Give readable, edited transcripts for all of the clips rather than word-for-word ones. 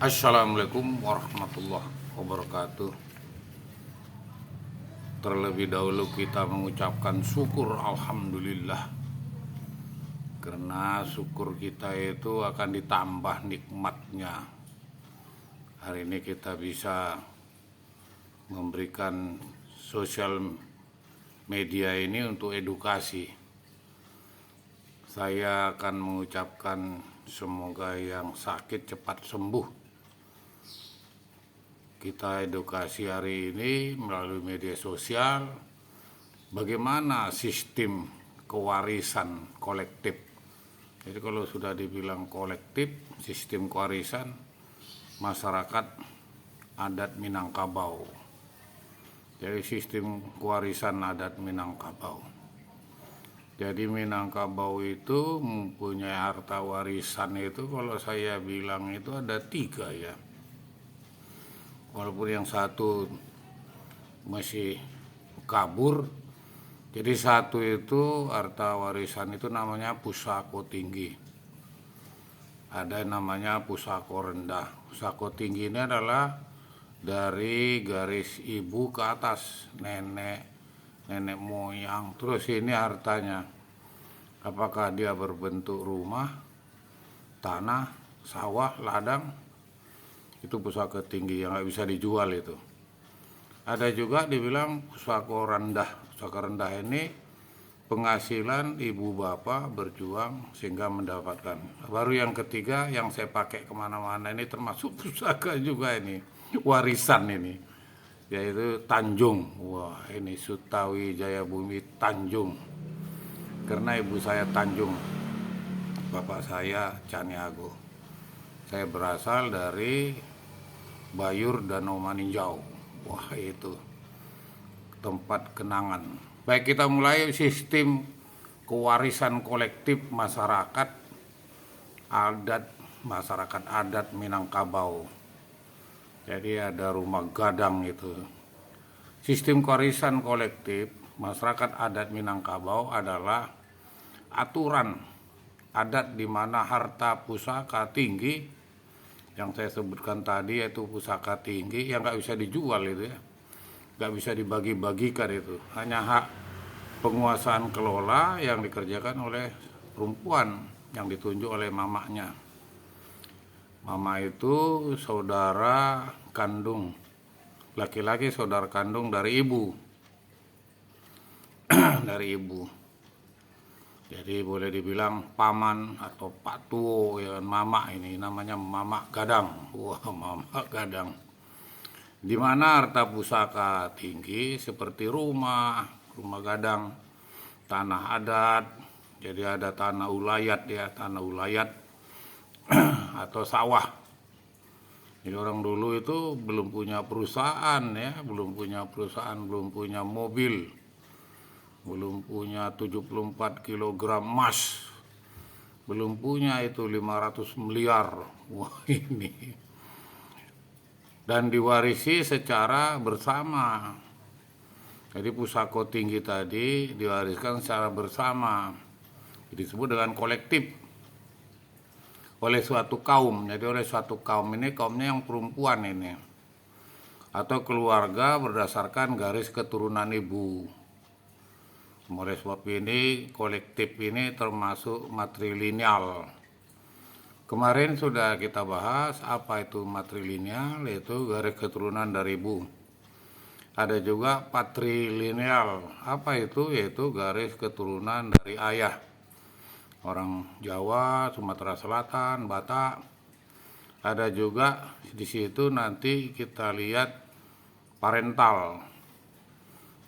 Assalamualaikum warahmatullahi wabarakatuh. Terlebih dahulu kita mengucapkan syukur alhamdulillah, karena syukur kita itu akan ditambah nikmatnya. Hari ini kita bisa memberikan sosial media ini untuk edukasi. Saya akan mengucapkan semoga yang sakit cepat sembuh. Kita edukasi hari ini melalui media sosial bagaimana sistem kewarisan kolektif. Jadi kalau sudah dibilang kolektif, sistem kewarisan masyarakat adat Minangkabau. Jadi sistem kewarisan adat Minangkabau. Jadi Minangkabau itu mempunyai harta warisan itu, kalau saya bilang itu ada 3 ya. Walaupun yang satu masih kabur, jadi satu itu harta warisan itu namanya pusako tinggi, ada namanya pusako rendah. Pusako tinggi ini adalah dari garis ibu ke atas, nenek moyang. Terus ini hartanya, apakah dia berbentuk rumah, tanah, sawah, ladang, itu pusaka tinggi yang nggak bisa dijual itu. Ada juga dibilang pusaka rendah. Pusaka rendah ini penghasilan ibu bapak berjuang sehingga mendapatkan. Baru yang ketiga yang saya pakai kemana-mana ini termasuk pusaka juga ini, warisan ini, yaitu Tanjung. Wah, ini Sutawi Jayabumi Tanjung, karena ibu saya Tanjung, bapak saya Caniago. Saya berasal dari Bayur Danau Maninjau. Wah, itu tempat kenangan. Baik, kita mulai sistem kewarisan kolektif masyarakat adat Minangkabau. Jadi ada rumah gadang itu. Sistem kewarisan kolektif masyarakat adat Minangkabau adalah aturan adat di mana harta pusaka tinggi yang saya sebutkan tadi, yaitu pusaka tinggi yang nggak bisa dijual itu ya, nggak bisa dibagi-bagikan. Itu hanya hak penguasaan kelola yang dikerjakan oleh perempuan yang ditunjuk oleh mamanya. Mama itu saudara kandung laki-laki, saudara kandung dari ibu dari ibu. Jadi boleh dibilang paman atau pak tuo ya, mama ini namanya mama gadang. Wah, mama gadang. Di mana harta pusaka tinggi seperti rumah gadang, tanah adat. Jadi ada tanah ulayat ya, tanah ulayat atau sawah. Jadi orang dulu itu belum punya perusahaan ya, belum punya mobil, belum punya 74 kg emas, belum punya itu 500 miliar. Wah, ini. Dan diwarisi secara bersama. Jadi pusako tinggi tadi diwariskan secara bersama. Disebut dengan kolektif oleh suatu kaum. Jadi oleh suatu kaum ini, kaumnya yang perempuan ini, atau keluarga berdasarkan garis keturunan ibu. Oleh sebab ini kolektif ini termasuk matrilineal. Kemarin sudah kita bahas apa itu matrilineal, yaitu garis keturunan dari ibu. Ada juga patrilineal. Apa itu? Yaitu garis keturunan dari ayah. Orang Jawa, Sumatera Selatan, Batak. Ada juga di situ nanti kita lihat parental.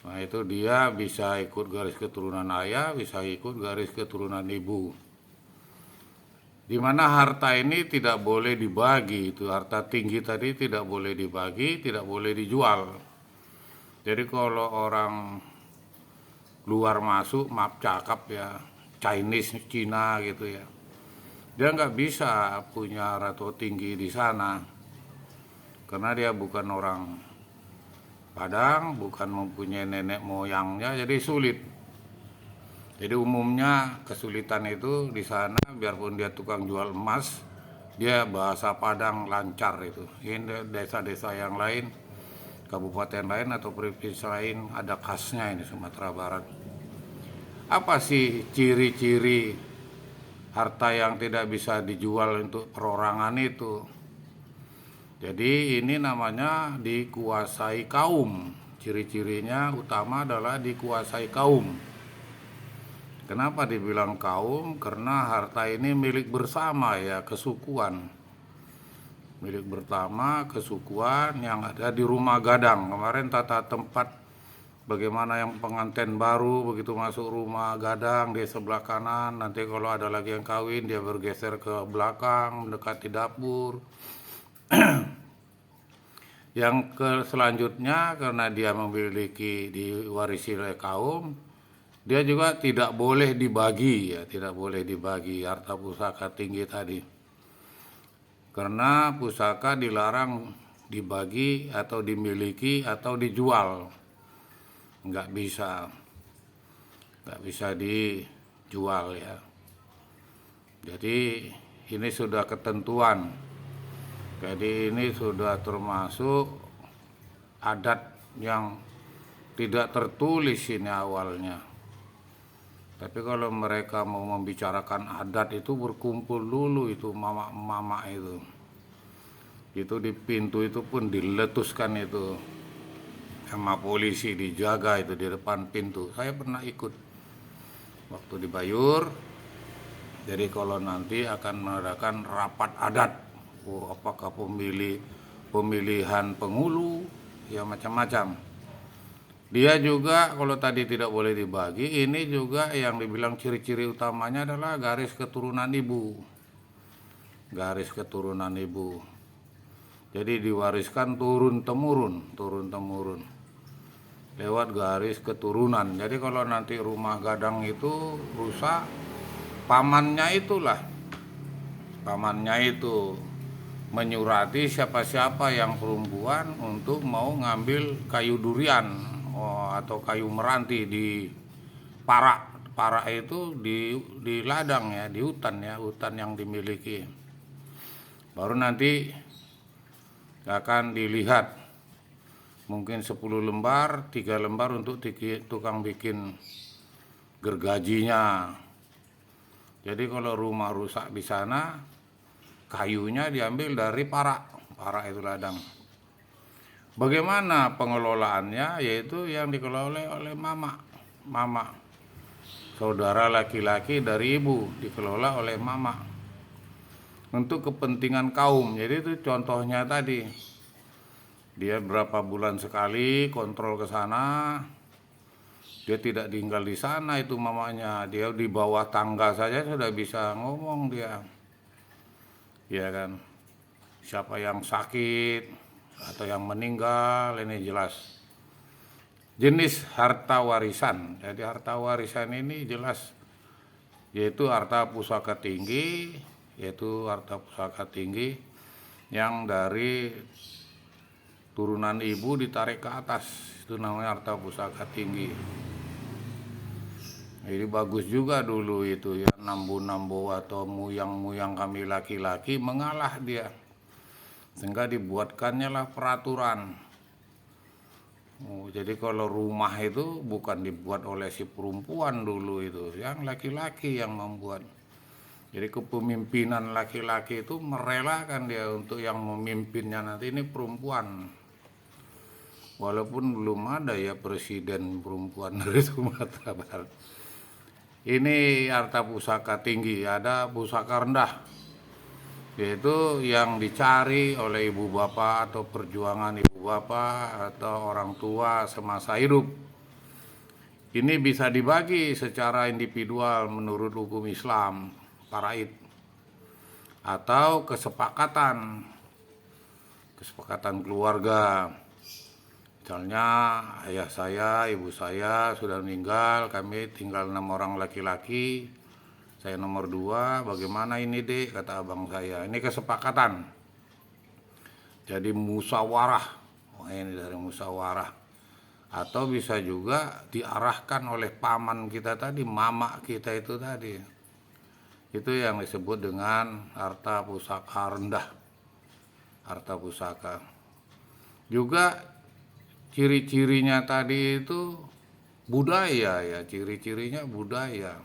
Nah, itu dia bisa ikut garis keturunan ayah, bisa ikut garis keturunan ibu. Di mana harta ini tidak boleh dibagi, itu harta tinggi tadi tidak boleh dibagi, tidak boleh dijual. Jadi kalau orang luar masuk, maaf cakap ya, Chinese, Cina gitu ya, dia nggak bisa punya harta tinggi di sana, karena dia bukan orang Padang, bukan mempunyai nenek moyangnya, jadi sulit. Jadi umumnya kesulitan itu di sana, biarpun dia tukang jual emas, dia bahasa Padang lancar itu. Ini desa-desa yang lain, kabupaten lain atau provinsi lain ada khasnya ini Sumatera Barat. Apa sih ciri-ciri harta yang tidak bisa dijual untuk perorangan itu? Jadi ini namanya dikuasai kaum. Ciri-cirinya utama adalah dikuasai kaum. Kenapa dibilang kaum? Karena harta ini milik bersama ya, kesukuan. Milik bersama kesukuan yang ada di Rumah Gadang. Kemarin tata tempat bagaimana yang pengantin baru begitu masuk Rumah Gadang di sebelah kanan, nanti kalau ada lagi yang kawin dia bergeser ke belakang mendekati dapur. Yang selanjutnya karena dia memiliki diwarisi oleh kaum, dia juga tidak boleh dibagi ya, tidak boleh dibagi harta pusaka tinggi tadi. Karena pusaka dilarang dibagi atau dimiliki atau dijual. Nggak bisa dijual ya. Jadi ini sudah ketentuan. Jadi ini sudah termasuk adat yang tidak tertulis ini awalnya. Tapi kalau mereka mau membicarakan adat itu berkumpul dulu itu mama-mama itu. Itu di pintu itu pun diletuskan itu sama polisi, dijaga itu di depan pintu. Saya pernah ikut waktu di Bayur. Jadi kalau nanti akan mengadakan rapat adat, apakah pemilihan penghulu, ya macam-macam. Dia juga kalau tadi tidak boleh dibagi, ini juga yang dibilang ciri-ciri utamanya adalah garis keturunan ibu. Garis keturunan ibu. Jadi diwariskan turun-temurun. Lewat garis keturunan. Jadi kalau nanti Rumah Gadang itu rusak, pamannya itu menyurati siapa-siapa yang perempuan untuk mau ngambil kayu durian atau kayu meranti di parak itu di ladang ya, di hutan ya, hutan yang dimiliki. Baru nanti akan dilihat mungkin 10 lembar, 3 lembar untuk tukang bikin gergajinya. Jadi kalau rumah rusak di sana, kayunya diambil dari parak itu ladang. Bagaimana pengelolaannya? Yaitu yang dikelola oleh mama. Saudara laki-laki dari ibu dikelola oleh mama. Untuk kepentingan kaum. Jadi itu contohnya tadi. Dia berapa bulan sekali kontrol ke sana. Dia tidak tinggal di sana itu mamanya. Dia di bawah tangga saja sudah bisa ngomong dia. Ya kan. Siapa yang sakit atau yang meninggal ini jelas. Jenis harta warisan. Jadi harta warisan ini jelas yaitu harta pusaka tinggi, yang dari turunan ibu ditarik ke atas, itu namanya harta pusaka tinggi. Jadi bagus juga dulu itu ya, nambu-nambu atau muyang-muyang kami laki-laki mengalah dia, sehingga dibuatkannya lah peraturan. Jadi kalau rumah itu bukan dibuat oleh si perempuan dulu itu, yang laki-laki yang membuat. Jadi kepemimpinan laki-laki itu merelakan dia untuk yang memimpinnya nanti ini perempuan. Walaupun belum ada ya presiden perempuan dari Sumatera Barat. Ini harta pusaka tinggi, ada pusaka rendah. Yaitu yang dicari oleh ibu bapak atau perjuangan ibu bapak atau orang tua semasa hidup. Ini bisa dibagi secara individual menurut hukum Islam, faraid. Atau kesepakatan keluarga. Misalnya ayah saya, ibu saya sudah meninggal, kami tinggal 6 orang laki-laki, saya nomor 2, bagaimana ini dek, kata abang saya. Ini kesepakatan. Jadi musyawarah, ini dari musyawarah. Atau bisa juga diarahkan oleh paman kita tadi, mama kita itu tadi. Itu yang disebut dengan harta pusaka rendah, harta pusaka. Juga ciri-cirinya tadi itu budaya ya, ciri-cirinya budaya.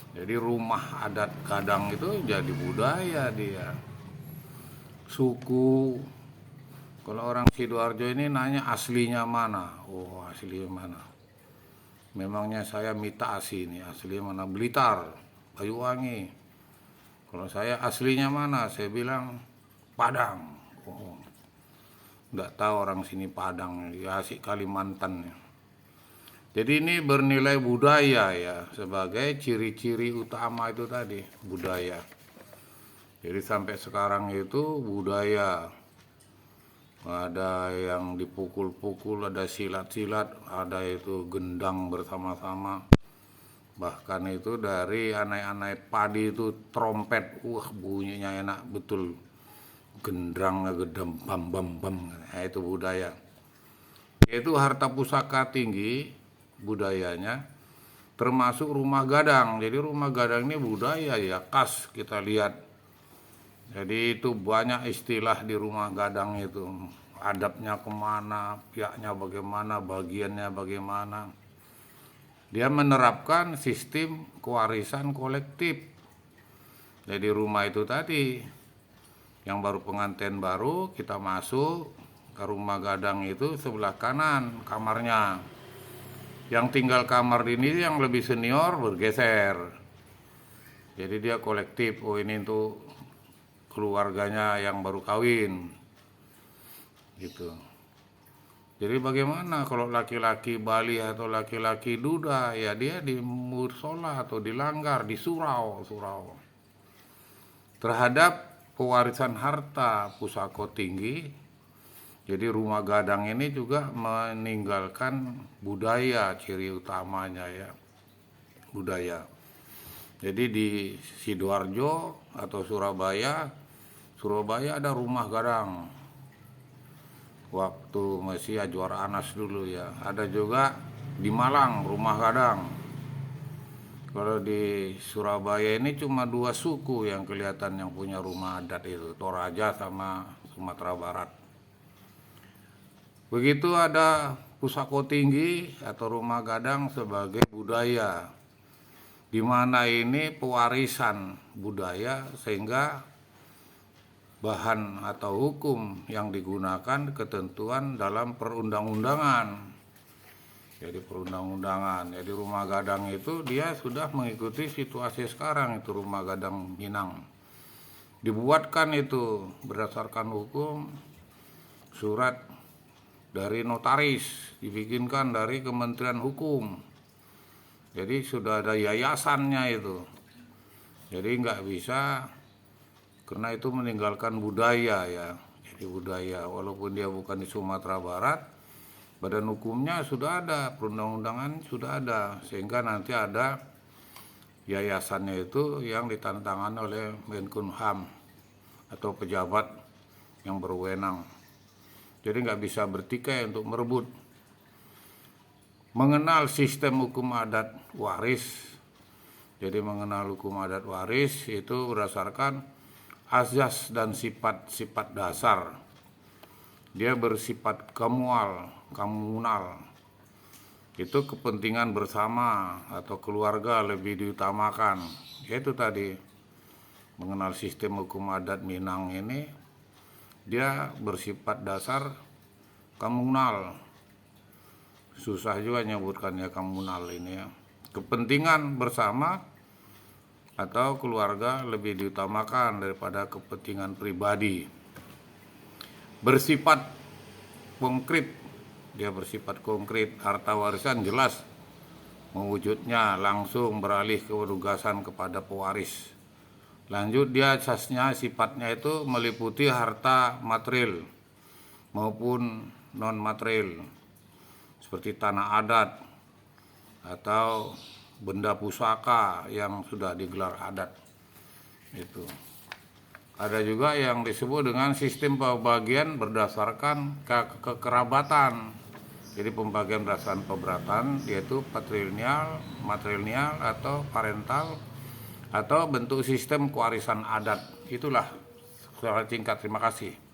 Jadi rumah adat Gadang itu jadi budaya dia. Suku, kalau orang Sidoarjo ini nanya aslinya mana? Oh, aslinya mana? Memangnya saya mitasi nih, aslinya mana? Blitar, Banyuwangi. Kalau saya aslinya mana? Saya bilang Padang. Oh, nggak tahu orang sini Padang, ya asik Kalimantan. Jadi ini bernilai budaya ya, sebagai ciri-ciri utama itu tadi, budaya. Jadi sampai sekarang itu budaya. Ada yang dipukul-pukul, ada silat-silat, ada itu gendang bersama-sama. Bahkan itu dari anai-anai padi itu trompet, wah bunyinya enak betul. Gendang, gedam, bam bam bam, nah, itu budaya. Itu harta pusaka tinggi budayanya, termasuk rumah gadang. Jadi rumah gadang ini budaya ya, khas kita lihat. Jadi itu banyak istilah di rumah gadang itu. Adabnya kemana, pihaknya bagaimana, bagiannya bagaimana. Dia menerapkan sistem kewarisan kolektif. Jadi rumah itu tadi, yang baru pengantin baru, kita masuk ke rumah gadang itu sebelah kanan kamarnya. Yang tinggal kamar ini yang lebih senior bergeser. Jadi dia kolektif, oh ini untuk keluarganya yang baru kawin. Gitu. Jadi bagaimana kalau laki-laki Bali atau laki-laki Duda, ya dia di musola atau dilanggar, di surau terhadap pewarisan harta pusaka tinggi. Jadi rumah gadang ini juga meninggalkan budaya, ciri utamanya ya, budaya. Jadi di Sidoarjo atau Surabaya ada rumah gadang. Waktu masih Ajwar Anas dulu ya. Ada juga di Malang rumah gadang. Kalau di Surabaya ini cuma 2 suku yang kelihatan yang punya rumah adat itu, Toraja sama Sumatera Barat. Begitu ada pusaka tinggi atau rumah gadang sebagai budaya, di mana ini pewarisan budaya, sehingga bahan atau hukum yang digunakan ketentuan dalam perundang-undangan. Jadi perundang-undangan. Jadi rumah gadang itu dia sudah mengikuti situasi sekarang, itu rumah gadang Minang. Dibuatkan itu berdasarkan hukum, surat dari notaris, dibikinkan dari Kementerian Hukum. Jadi sudah ada yayasannya itu. Jadi nggak bisa, karena itu meninggalkan budaya ya. Jadi budaya, walaupun dia bukan di Sumatera Barat, badan hukumnya sudah ada, perundang-undangan sudah ada, sehingga nanti ada yayasannya itu yang ditandatangani oleh Menkumham atau pejabat yang berwenang. Jadi nggak bisa bertikai untuk merebut. Mengenal sistem hukum adat waris. Jadi mengenal hukum adat waris itu berdasarkan azas dan sifat-sifat dasar. Dia bersifat komunal. Itu kepentingan bersama atau keluarga lebih diutamakan. Itu tadi mengenal sistem hukum adat Minang ini, dia bersifat dasar komunal. Susah juga nyebutkannya komunal ini ya. Kepentingan bersama atau keluarga lebih diutamakan daripada kepentingan pribadi. Bersifat konkret, dia bersifat konkret. Harta warisan jelas mewujudnya langsung beralih ke penugasan kepada pewaris. Lanjut dia asasnya, sifatnya itu meliputi harta material maupun non material, seperti tanah adat atau benda pusaka yang sudah digelar adat. Itu ada juga yang disebut dengan sistem pembagian berdasarkan kekerabatan. Jadi pembagian berdasarkan keberatan, yaitu patrilineal, matrilineal atau parental atau bentuk sistem kewarisan adat. Itulah secara singkat. Terima kasih.